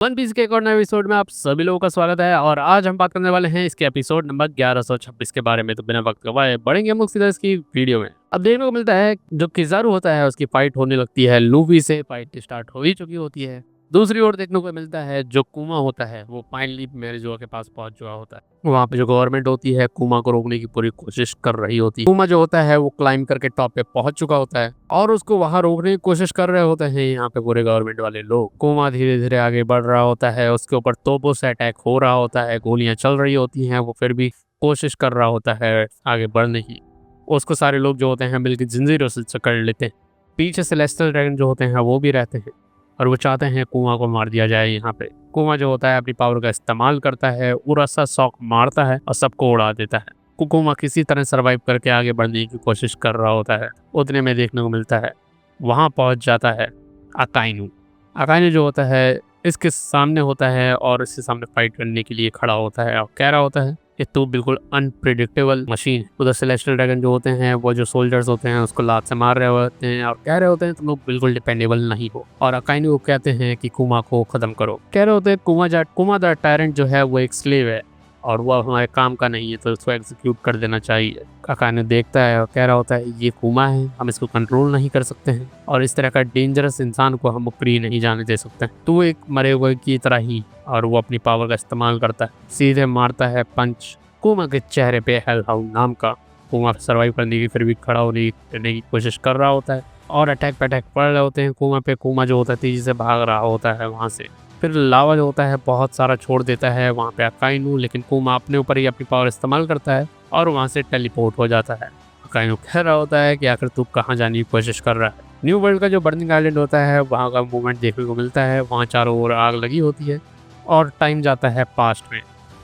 One piece के एक और नए एपिसोड में आप सभी लोगों का स्वागत है। और आज हम बात करने वाले हैं इसके एपिसोड नंबर 1126 के बारे में। तो बिना वक्त गवाए बढ़ेंगे हम लोग सीधा इसकी वीडियो में। अब देखने को मिलता है जो किज़ारू होता है उसकी फाइट होने लगती है लूफी से। फाइट स्टार्ट हो ही चुकी होती है। दूसरी ओर देखने को मिलता है जो कुमा होता है वो फाइनली मेरुज़ुआ के पास पहुंच चुका होता है। वहाँ पे जो गवर्नमेंट होती है कुमा को रोकने की पूरी कोशिश कर रही होती है। कुमा जो होता है वो क्लाइम करके टॉप पे पहुंच चुका होता है और उसको वहां रोकने की कोशिश कर रहे होते हैं यहाँ पे पूरे गवर्नमेंट वाले लोग। कुमा धीरे धीरे आगे बढ़ रहा होता है, उसके ऊपर तोपों से अटैक हो रहा होता है, गोलियां चल रही होती हैं, वो फिर भी कोशिश कर रहा होता है आगे बढ़ने की। उसको सारे लोग जो होते हैं मिलकर जंजीरों से जकड़ लेते हैं। पीछे सेलेस्टियल ड्रैगन जो होते हैं वो भी रहते हैं और वो चाहते हैं कुमा को मार दिया जाए। यहाँ पे कुमा जो होता है अपनी पावर का इस्तेमाल करता है, उरासा शॉक मारता है और सबको उड़ा देता है। कुमा किसी तरह सरवाइव करके आगे बढ़ने की कोशिश कर रहा होता है। उतने में देखने को मिलता है वहाँ पहुँच जाता है अकाइनू। अकाइनू जो होता है इसके सामने होता है और इसके सामने फाइट करने के लिए खड़ा होता है और कह रहा होता है कि तू बिल्कुल अनप्रिडिक्टेबल मशीन। उधर सेलेस्टियल ड्रैगन जो होते हैं वो जो सोल्जर्स होते हैं उसको लात से मार रहे होते हैं और कह रहे होते हैं तुम लोग बिल्कुल डिपेंडेबल नहीं हो। और अकाइनू कहते हैं कि कुमा को खत्म करो। कह रहे होते हैं कुमा द टायरेंट जो है वो एक स्लेव है और वो हमारे काम का नहीं है तो उसको एग्जीक्यूट कर देना चाहिए। अकाइनू देखता है और कह रहा होता है ये कुमा है, हम इसको कंट्रोल नहीं कर सकते हैं और इस तरह का डेंजरस इंसान को हम फ्री नहीं जाने दे सकते। तू एक मरे हुए की तरह ही। और वो अपनी पावर का इस्तेमाल करता है, सीधे मारता है पंच कुमा के चेहरे पे हेलहाउंड नाम का। कुमा सर्वाइव करने की फिर भी खड़ा होने की कोशिश कर रहा होता है और अटैक पे अटैक पड़ रहे होते हैं कुमा पे। कुमा जो होता है तेजी से भाग रहा होता है वहाँ से। फिर लावा जो होता है बहुत सारा छोड़ देता है वहाँ पे अकाइनू, लेकिन कुमा अपने ऊपर ही अपनी पावर इस्तेमाल करता है और वहाँ से टेलीपोर्ट हो जाता है। अकाइनू कह रहा होता है कि आखिर तू कहाँ जाने की कोशिश कर रहा है। न्यू वर्ल्ड का जो बर्निंग आइलैंड होता है वहाँ का मूवमेंट देखने को मिलता है। वहाँ चारों ओर आग लगी होती है और टाइम जाता है पास्ट में,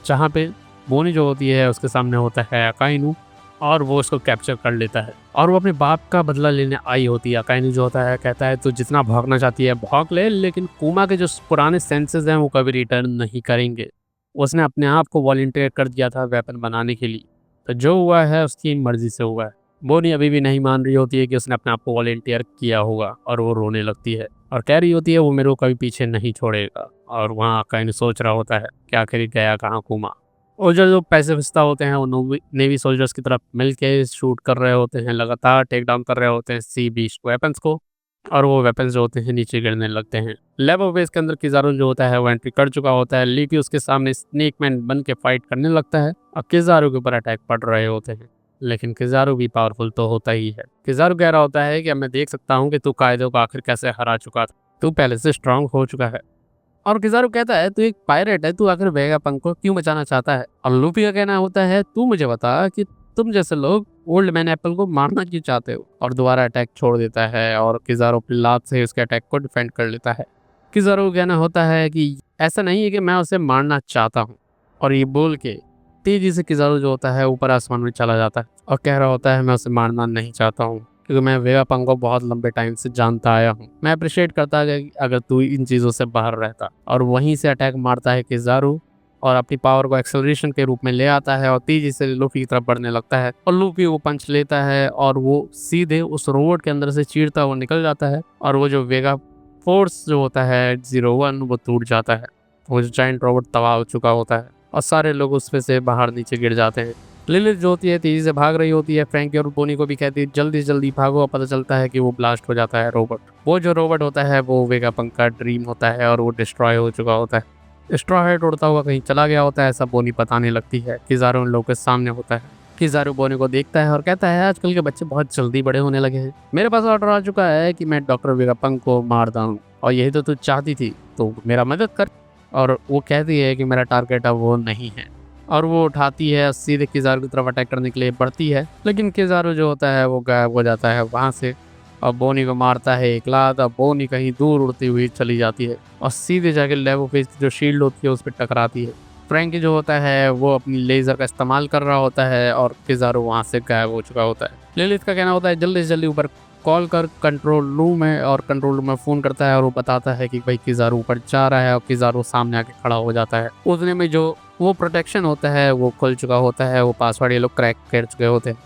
जहाँ पे बोनी जो होती है उसके सामने होता है अकाइनू और वो उसको कैप्चर कर लेता है और वो अपने बाप का बदला लेने आई होती है। अकाइनू जो होता है कहता है तो जितना भागना चाहती है भाग ले, लेकिन कुमा के जो पुराने सेंसेस हैं वो कभी रिटर्न नहीं करेंगे। उसने अपने आप को वॉलंटियर कर दिया था वेपन बनाने के लिए, तो जो हुआ है उसकी मर्जी से हुआ है। बोनी अभी भी नहीं मान रही होती है कि उसने अपने आप को वॉलंटियर किया होगा और वो रोने लगती है और कह रही होती है वो मेरे को कभी पीछे नहीं छोड़ेगा। और वहाँ अकाइनू सोच रहा होता है कि आखिर गया कहाँ कुमा। और जो पैसे फिस्ता होते हैं वो नेवी सोल्जर्स की तरफ मिलके शूट कर रहे होते हैं, लगातार टेक डाउन कर रहे होते हैं सी बीच वेपन्स को और वो वेपन्स जो होते हैं नीचे गिरने लगते हैं। लेब ऑफ बेस के अंदर किज़ारू जो होता है वो एंट्री कर चुका होता है। लीपी उसके सामने स्नेक मैन बन के फाइट करने लगता है और किज़ारू के ऊपर अटैक पड़ रहे होते हैं, लेकिन किज़ारू भी पावरफुल तो होता ही है। किज़ारू कह रहा होता है कि अब मैं देख सकता हूँ कि तू कायदे को आखिर कैसे हरा चुका था, तू पहले से स्ट्रांग हो चुका है। और किज़ारू कहता है तू एक पायरेट है, तू आखिर वेगापंक को क्यों बचाना चाहता है। और लूफी का कहना होता है तू मुझे बता कि तुम जैसे लोग ओल्ड मैन एप्पल को मारना क्यों चाहते हो। और दोबारा अटैक छोड़ देता है और किज़ारू अपनी लात से उसके अटैक को डिफेंड कर लेता है। किज़ारू का कहना होता है कि ऐसा नहीं है कि मैं उसे मारना चाहता हूँ। और ये बोल के तेजी से किज़ारू जो होता है ऊपर आसमान में चला जाता है और कह रहा होता है मैं उसे मारना नहीं चाहता हूँ क्योंकि मैं वेगापंक को बहुत लंबे टाइम से जानता आया हूँ। मैं अप्रिशिएट करता कि अगर तू इन चीज़ों से बाहर रहता। और वहीं से अटैक मारता है किज़ारू और अपनी पावर को एक्सेलरेशन के रूप में ले आता है और तेजी से लूफी की तरफ बढ़ने लगता है और लूफी वो पंच लेता है और वो सीधे उस रोबोट के अंदर से चीरता हुआ निकल जाता है और वो जो वेगा फोर्स जो होता है 01 वो टूट जाता है। वो जो जाइंट रोबोट तबाह हो चुका होता है और सारे लोग उसमें से बाहर नीचे गिर जाते हैं। लिलिथ जो होती है तेजी से भाग रही होती है। फ्रैंकी और बोनी को भी कहती है जल्दी से जल्दी भागो और पता चलता है कि वो ब्लास्ट हो जाता है रोबोट। वो जो रोबोट होता है वो वेगापंक का ड्रीम होता है और वो डिस्ट्रॉय हो चुका होता है। स्ट्रॉ हेड उड़ता हुआ कहीं चला गया होता है ऐसा बोनी बताने लगती है। किज़ारू उन लोगों के सामने होता है। किज़ारू बोनी को देखता है और कहता है आजकल के बच्चे बहुत जल्दी बड़े होने लगे हैं। मेरे पास ऑर्डर आ चुका है कि मैं डॉक्टर वेगापंक को मार दूं और यही तो तू चाहती थी, तो मेरा मदद कर। और वो कहती है कि मेरा टारगेट अब वो नहीं है और वो उठाती है सीधे किज़ारू की तरफ अटैक करने के लिए बढ़ती है, लेकिन किज़ारू जो होता है वो गायब हो जाता है वहाँ से और बोनी को मारता है एक लात। अब बोनी कहीं दूर उड़ती हुई चली जाती है और सीधे जाके लेवो फेस की जो शील्ड होती है उस पर टकराती है। फ्रैंकी जो होता है वो अपनी लेज़र का इस्तेमाल कर रहा होता है और किज़ारू वहाँ से गायब हो चुका होता है। लिलिथ का कहना होता है जल्दी से जल्दी ऊपर कॉल कर कंट्रोल रूम है और कंट्रोल रूम में फ़ोन करता है और वो बताता है कि भाई किज़ारू ऊपर जा रहा है और किज़ारू सामने आके खड़ा हो जाता है। उतने में जो वो प्रोटेक्शन होता है वो खुल चुका होता है, वो पासवर्ड ये लोग क्रैक कर चुके होते हैं।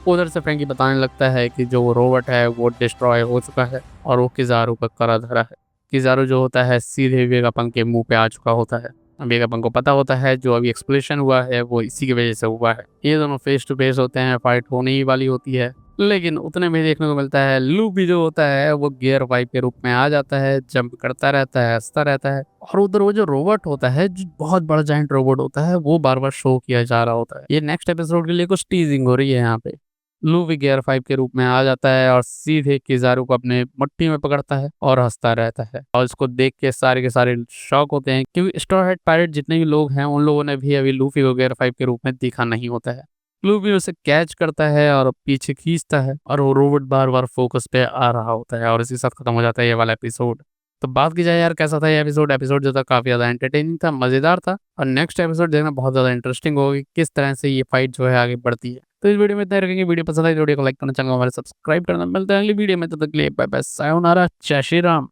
उधर से फ्रैंकी बताने लगता है कि जो रोबोट है वो डिस्ट्रॉय हो चुका है और वो किज़ारू का करा धरा है। किज़ारू जो होता है सीधे वेगापंक के मुँह पे आ चुका होता है। वेगापंक को पता होता है जो अभी एक्सप्लोशन हुआ है वो इसी की वजह से हुआ है। ये दोनों फेस टू फेस होते हैं, फाइट होने ही वाली होती है। लेकिन उतने में देखने को मिलता है लूफी जो होता है वो गियर 5 के रूप में आ जाता है, जंप करता रहता है, हँसता रहता है और उधर वो जो रोबोट होता है, जो बहुत बड़ा जायंट रोबोट होता है, वो बार-बार शो किया जा रहा होता है। ये नेक्स्ट एपिसोड के लिए कुछ टीजिंग हो रही है यहाँ पे। लूफी गियर 5 के रूप में आ जाता है और सीधे किज़ारू को अपने मुट्ठी में पकड़ता है और हँसता रहता है और इसको देख के सारे के सारे शॉक होते हैं क्योंकि स्ट्रॉ हैट पायरेट जितने भी लोग हैं, उन लोगों ने भी अभी लूफी को गियर 5 के रूप में देखा नहीं होता है। लूफी उसे कैच करता है और पीछे खींचता है और वो रोबोट बार-बार फोकस पे आ रहा होता है और इसी के साथ खत्म हो जाता है ये वाला एपिसोड। तो बात की जाए यार कैसा था ये एपिसोड? एपिसोड जो था काफ़ी ज़्यादा एंटरटेनिंग था, मज़ेदार था और नेक्स्ट एपिसोड देखना बहुत ज़्यादा इंटरेस्टिंग होगी, किस तरह से ये फाइट जो है आगे बढ़ती है। तो इस वीडियो में इतना ही रखेंगे। वीडियो पसंद आई तो वीडियो को लाइक करना, चैनल को हमारे सब्सक्राइब करना। मिलते हैं अगली वीडियो में, तब तक के लिए बाय बाय, सायोनारा, जय श्री राम।